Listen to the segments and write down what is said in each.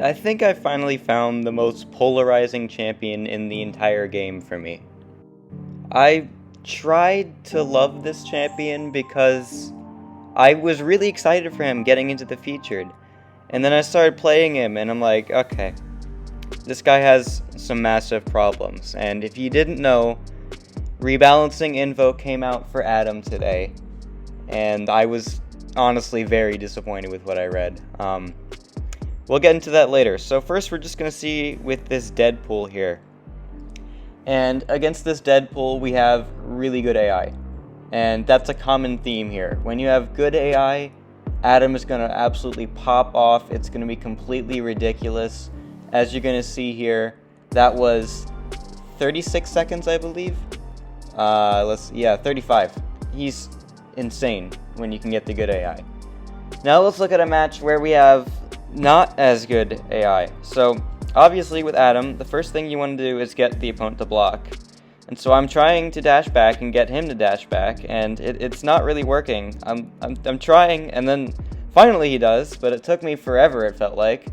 I think I finally found the most polarizing champion in the entire game for me. I tried to love this champion because I was really excited for him getting into the featured. And then I started playing him and I'm like, okay, this guy has some massive problems. And if you didn't know, Rebalancing Invo came out for Adam today. And I was honestly very disappointed with what I read. We'll get into that later. So first we're just going to see with this Deadpool here. And against this Deadpool we have really good AI. And that's a common theme here. When you have good AI, Adam is going to absolutely pop off. It's going to be completely ridiculous. As you're going to see here, that was 36 seconds, I believe. 35. He's insane when you can get the good AI. Now let's look at a match where we have not as good AI. So obviously with Adam, the first thing you want to do is get the opponent to block. And so I'm trying to dash back and get him to dash back, and it's not really working. I'm trying, and then finally he does, but it took me forever, it felt like.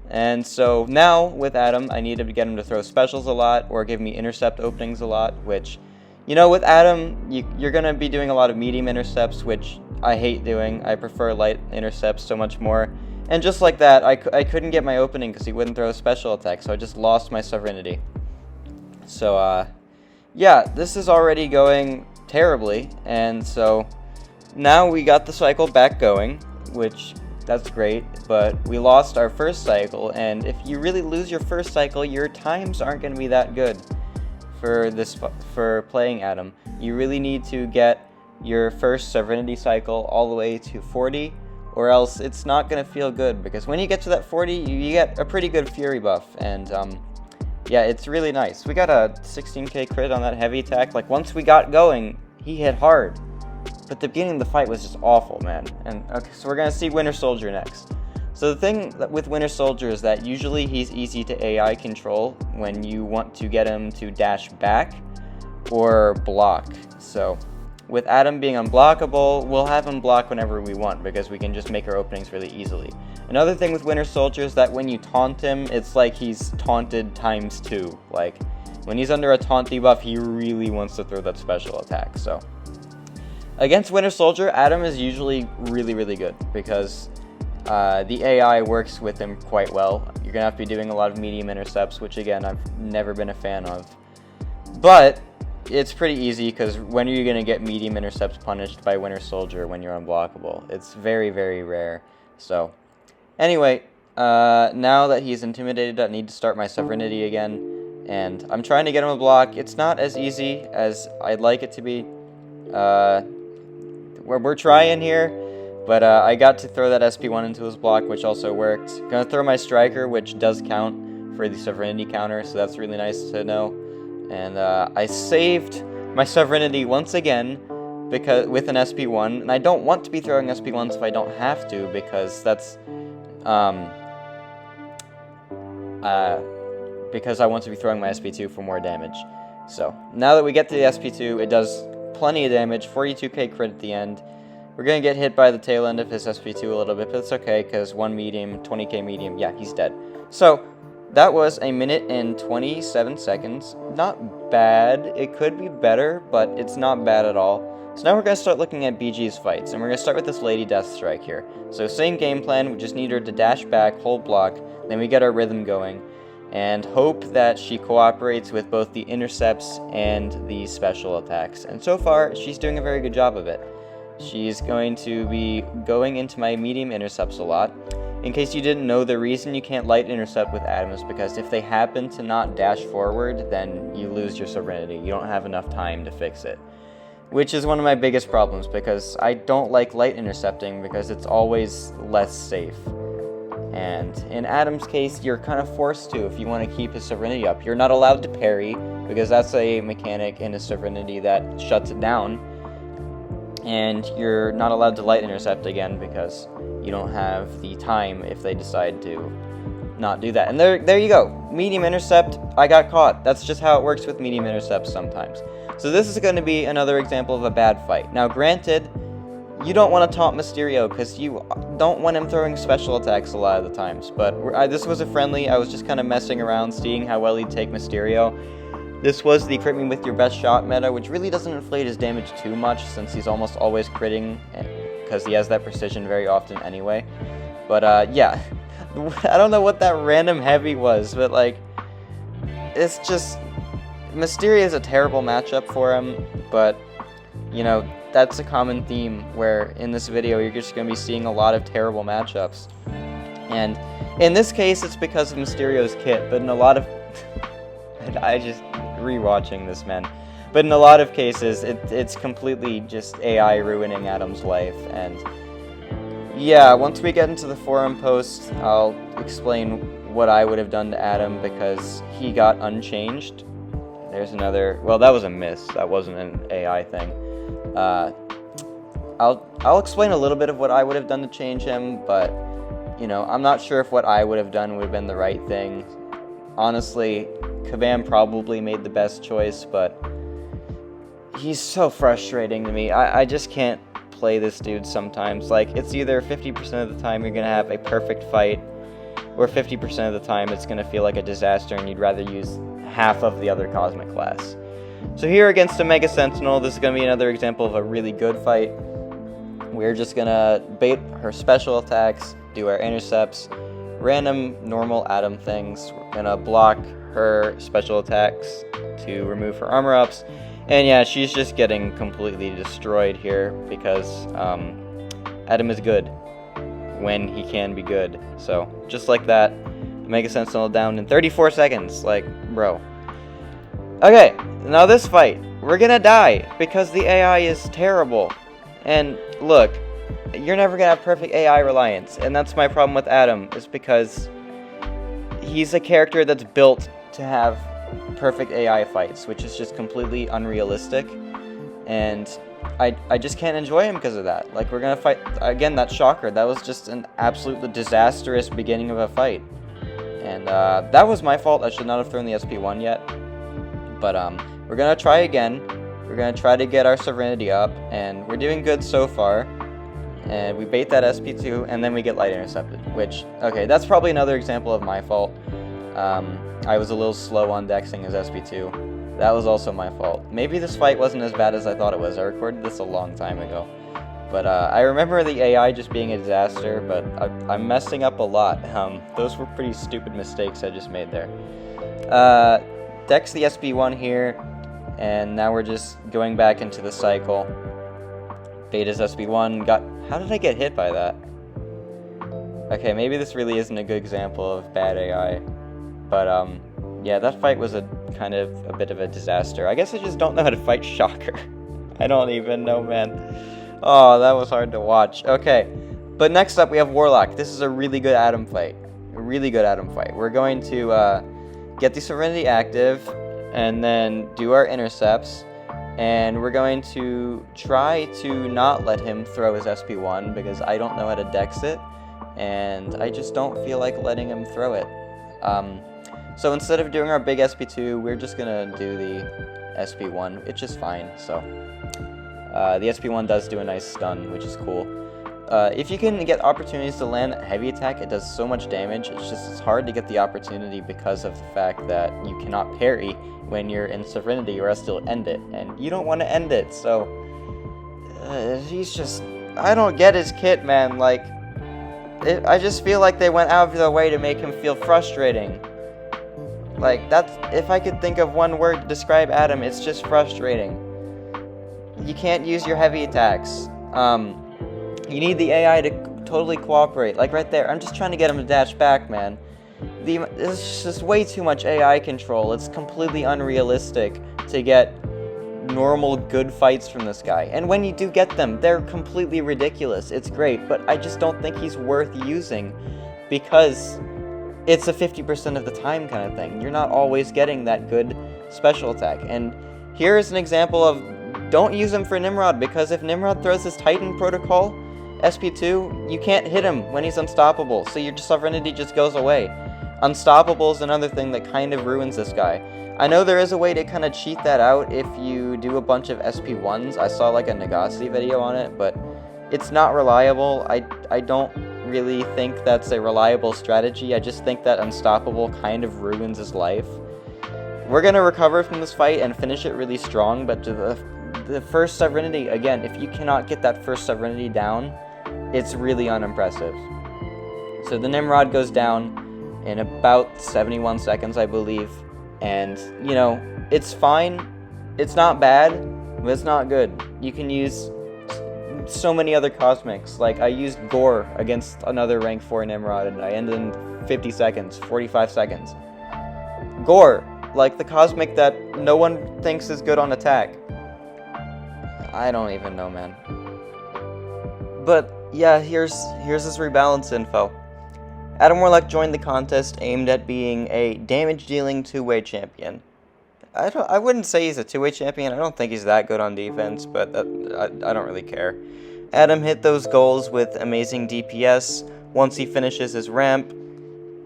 And so now with Adam, I need to get him to throw specials a lot or give me intercept openings a lot, which, you know, with Adam, you're going to be doing a lot of medium intercepts, which I hate doing. I prefer light intercepts so much more. And just like that, I couldn't get my opening because he wouldn't throw a special attack, so I just lost my sovereignty. So, yeah, this is already going terribly, and so now we got the cycle back going, which, that's great, but we lost our first cycle, and if you really lose your first cycle, your times aren't going to be that good for playing Adam. You really need to get your first sovereignty cycle all the way to 40, or else it's not going to feel good, because when you get to that 40, you get a pretty good fury buff, and yeah, it's really nice. We got a 16k crit on that heavy attack. Like, once we got going, he hit hard. But the beginning of the fight was just awful, man. And okay, so we're going to see Winter Soldier next. So the thing with Winter Soldier is that usually he's easy to AI control when you want to get him to dash back or block. So with Adam being unblockable, we'll have him block whenever we want because we can just make our openings really easily. Another thing with Winter Soldier is that when you taunt him, it's like he's taunted times 2. Like, when he's under a taunt debuff, he really wants to throw that special attack. So against Winter Soldier, Adam is usually really, really good because the AI works with him quite well. You're going to have to be doing a lot of medium intercepts, which again, I've never been a fan of. But it's pretty easy because when are you going to get medium intercepts punished by Winter Soldier when you're unblockable? It's very, very rare. So anyway, now that he's intimidated, I need to start my sovereignty again. And I'm trying to get him a block. It's not as easy as I'd like it to be. We're trying here, but I got to throw that SP1 into his block, which also worked. Gonna throw my striker, which does count for the sovereignty counter, so that's really nice to know. And I saved my sovereignty once again because with an SP1, and I don't want to be throwing SP1s if I don't have to, because that's because I want to be throwing my SP2 for more damage. So now that we get to the SP2, it does plenty of damage, 42k crit at the end. We're going to get hit by the tail end of his SP2 a little bit, but it's okay, because 1 medium, 20k medium, yeah, he's dead. So that was 1 minute and 27 seconds. Not bad. It could be better, but it's not bad at all. So now we're going to start looking at BG's fights, and we're going to start with this Lady Deathstrike here. So same game plan, we just need her to dash back, hold block, then we get our rhythm going, and hope that she cooperates with both the intercepts and the special attacks. And so far, she's doing a very good job of it. She's going to be going into my medium intercepts a lot. In case you didn't know, the reason you can't light intercept with Adam is because if they happen to not dash forward, then you lose your sovereignty. You don't have enough time to fix it. Which is one of my biggest problems, because I don't like light intercepting because it's always less safe. And in Adam's case, you're kind of forced to if you want to keep his sovereignty up. You're not allowed to parry, because that's a mechanic in his sovereignty that shuts it down. And you're not allowed to light intercept again because you don't have the time if they decide to not do that. And there you go. Medium intercept, I got caught. That's just how it works with medium intercepts sometimes. So this is going to be another example of a bad fight. Now granted, you don't want to taunt Mysterio because you don't want him throwing special attacks a lot of the times. But this was a friendly. I was just kind of messing around, seeing how well he'd take Mysterio. This was the crit me with your best shot meta, which really doesn't inflate his damage too much since he's almost always critting because he has that precision very often anyway. But yeah, I don't know what that random heavy was, but like, it's just, Mysterio is a terrible matchup for him, but you know, that's a common theme where in this video you're just going to be seeing a lot of terrible matchups. And in this case it's because of Mysterio's kit, but in a lot of I just rewatching this, man. But in a lot of cases it's completely just AI ruining Adam's life. And yeah, once we get into the forum post, I'll explain what I would have done to Adam because he got unchanged. There's another, well, that was a miss. That wasn't an AI thing. I'll explain a little bit of what I would have done to change him, but you know, I'm not sure if what I would have done would have been the right thing. Honestly, Kabam probably made the best choice, but he's so frustrating to me. I just can't play this dude sometimes. Like, it's either 50% of the time you're gonna have a perfect fight, or 50% of the time it's gonna feel like a disaster and you'd rather use half of the other Cosmic class. So here against a Mega Sentinel, this is going to be another example of a really good fight. We're just going to bait her special attacks, do our intercepts, random normal Adam things. We're going to block her special attacks to remove her armor ups. And yeah, she's just getting completely destroyed here because Adam is good when he can be good. So just like that, Mega Sentinel down in 34 seconds. Like, bro. Okay, now this fight, we're gonna die because the AI is terrible. And look, you're never gonna have perfect AI reliance, and that's my problem with Adam, is because he's a character that's built to have perfect AI fights, which is just completely unrealistic, and I just can't enjoy him because of that. Like, we're gonna fight, again, that Shocker, that was just an absolutely disastrous beginning of a fight. And that was my fault. I should not have thrown the SP1 yet. But we're going to try again. We're going to try to get our Serenity up. And we're doing good so far. And we bait that SP2, and then we get light intercepted. Which, okay, that's probably another example of my fault. I was a little slow on dexing his SP2. That was also my fault. Maybe this fight wasn't as bad as I thought it was. I recorded this a long time ago. But I remember the AI just being a disaster, but I'm messing up a lot. Those were pretty stupid mistakes I just made there. Dex the SB1 here, and now we're just going back into the cycle. Beta's SB1 got... How did I get hit by that? Okay, maybe this really isn't a good example of bad AI. But, yeah, that fight was a bit of a disaster. I guess I just don't know how to fight Shocker. I don't even know, man. Oh, that was hard to watch. Okay, but next up we have Warlock. This is a really good Adam fight. A really good Adam fight. We're going to get the Serenity active, and then do our intercepts, and we're going to try to not let him throw his SP1 because I don't know how to dex it, and I just don't feel like letting him throw it. So instead of doing our big SP2, we're just gonna do the SP1. It's just fine. So the SP1 does do a nice stun, which is cool. If you can get opportunities to land heavy attack, it does so much damage. It's hard to get the opportunity because of the fact that you cannot parry when you're in Serenity, or else they'll end it, and you don't want to end it. So he's just, I don't get his kit, man. Like, I just feel like they went out of their way to make him feel frustrating. Like, that's, if I could think of one word to describe Adam, it's just frustrating. You can't use your heavy attacks. You need the AI to totally cooperate. Like right there, I'm just trying to get him to dash back, man. It's just way too much AI control. It's completely unrealistic to get normal good fights from this guy. And when you do get them, they're completely ridiculous. It's great, but I just don't think he's worth using because it's a 50% of the time kind of thing. You're not always getting that good special attack. And here's an example of, don't use him for Nimrod, because if Nimrod throws his Titan Protocol SP2, you can't hit him when he's unstoppable, so your Sovereignty just goes away. Unstoppable is another thing that kind of ruins this guy. I know there is a way to kind of cheat that out if you do a bunch of SP1s. I saw like a Nagasi video on it, but it's not reliable. I don't really think that's a reliable strategy. I just think that Unstoppable kind of ruins his life. We're going to recover from this fight and finish it really strong, but the first Serenity, again, if you cannot get that first Serenity down, it's really unimpressive. So the Nimrod goes down in about 71 seconds, I believe, and, you know, it's fine. It's not bad, but it's not good. You can use so many other cosmics. Like, I used Gore against another rank 4 Nimrod, and I ended in 50 seconds, 45 seconds. Gore, like the cosmic that no one thinks is good on attack. I don't even know, man. But yeah, here's his rebalance info. Adam Warlock joined the contest aimed at being a damage-dealing two-way champion. I wouldn't say he's a two-way champion. I don't think he's that good on defense, but I don't really care. Adam hit those goals with amazing DPS once he finishes his ramp,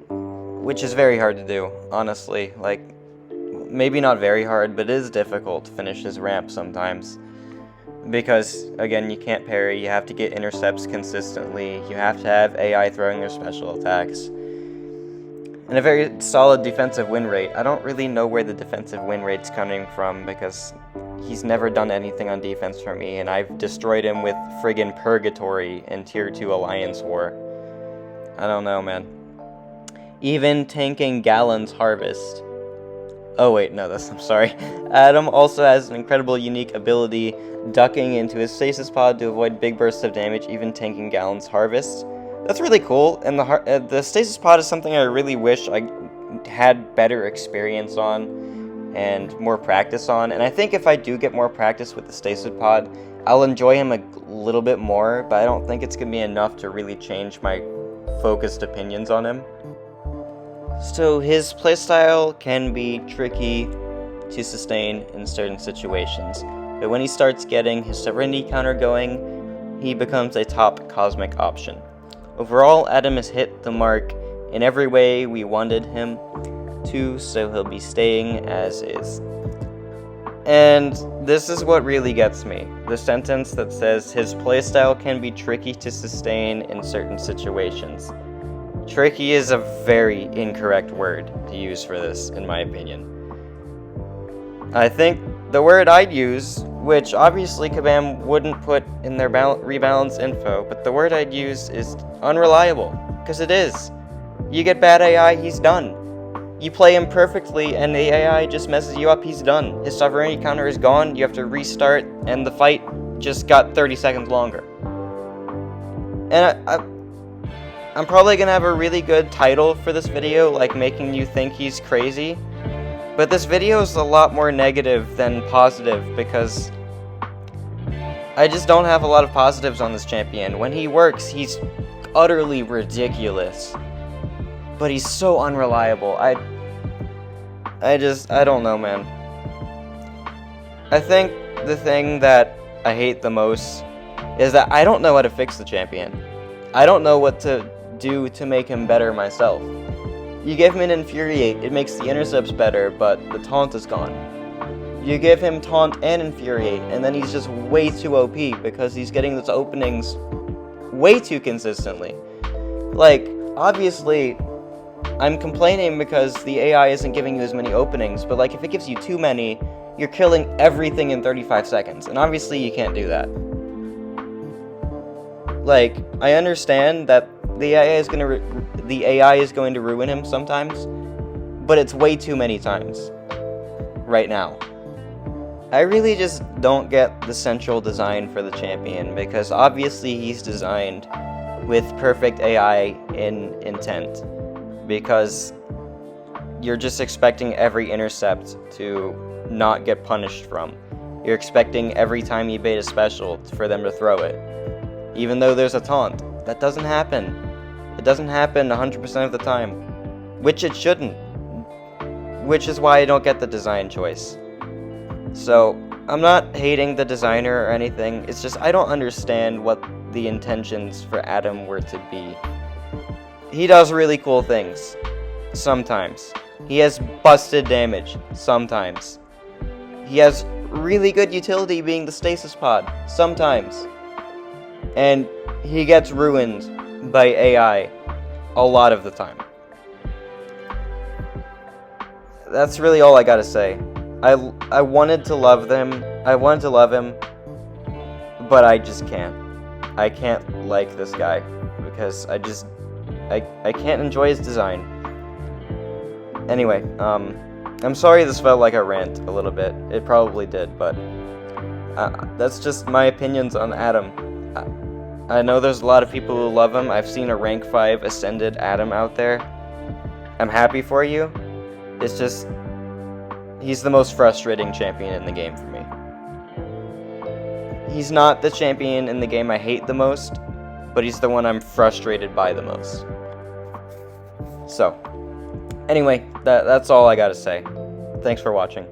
which is very hard to do, honestly. Like, maybe not very hard, but it is difficult to finish his ramp sometimes. Because, again, you can't parry, you have to get intercepts consistently, you have to have AI throwing their special attacks. And a very solid defensive win rate. I don't really know where the defensive win rate's coming from, because he's never done anything on defense for me, and I've destroyed him with friggin' Purgatory in Tier 2 Alliance War. I don't know, man. Even tanking Gallon's Harvest. Oh wait, no, I'm sorry. Adam also has an incredible unique ability, ducking into his stasis pod to avoid big bursts of damage, even tanking Gallon's Harvest. That's really cool, and the stasis pod is something I really wish I had better experience on and more practice on, and I think if I do get more practice with the stasis pod, I'll enjoy him a little bit more, but I don't think it's going to be enough to really change my focused opinions on him. So his playstyle can be tricky to sustain in certain situations, but when he starts getting his Serenity counter going, he becomes a top cosmic option. Overall, Adam has hit the mark in every way we wanted him to, so he'll be staying as is. And this is what really gets me. The sentence that says his playstyle can be tricky to sustain in certain situations. Tricky is a very incorrect word to use for this, in my opinion. I think the word I'd use, which obviously Kabam wouldn't put in their rebalance info, but the word I'd use is unreliable, because it is. You get bad AI, he's done. You play him perfectly, and the AI just messes you up, he's done. His sovereignty counter is gone, you have to restart, and the fight just got 30 seconds longer. And I'm probably gonna have a really good title for this video, like making you think he's crazy. But this video is a lot more negative than positive, because I just don't have a lot of positives on this champion. When he works, he's utterly ridiculous. But he's so unreliable. I don't know, man. I think the thing that I hate the most is that I don't know how to fix the champion. I don't know what to do to make him better myself. You give him an Infuriate, it makes the intercepts better, but the taunt is gone. You give him taunt and Infuriate, and then he's just way too OP because he's getting those openings way too consistently. Like, obviously, I'm complaining because the AI isn't giving you as many openings, but like, if it gives you too many, you're killing everything in 35 seconds, and obviously you can't do that. Like, I understand that the AI is going to ruin him sometimes, but it's way too many times right now. I really just don't get the central design for the champion, because obviously he's designed with perfect AI in intent, because you're just expecting every intercept to not get punished from. You're expecting every time you bait a special for them to throw it, even though there's a taunt. That doesn't happen. It doesn't happen 100% of the time, which it shouldn't, which is why I don't get the design choice. So, I'm not hating the designer or anything, it's just I don't understand what the intentions for Adam were to be. He does really cool things, sometimes. He has busted damage, sometimes. He has really good utility being the stasis pod, sometimes. and he gets ruined by AI a lot of the time. That's really all I gotta say. I wanted to love them. I wanted to love him, but I just can't. I can't like this guy because I can't enjoy his design. Anyway, I'm sorry this felt like a rant a little bit. It probably did, but that's just my opinions on Adam. I know there's a lot of people who love him. I've seen a rank 5 ascended Adam out there. I'm happy for you. It's just, he's the most frustrating champion in the game for me. He's not the champion in the game I hate the most, but he's the one I'm frustrated by the most. So, anyway, that's all I gotta say. Thanks for watching.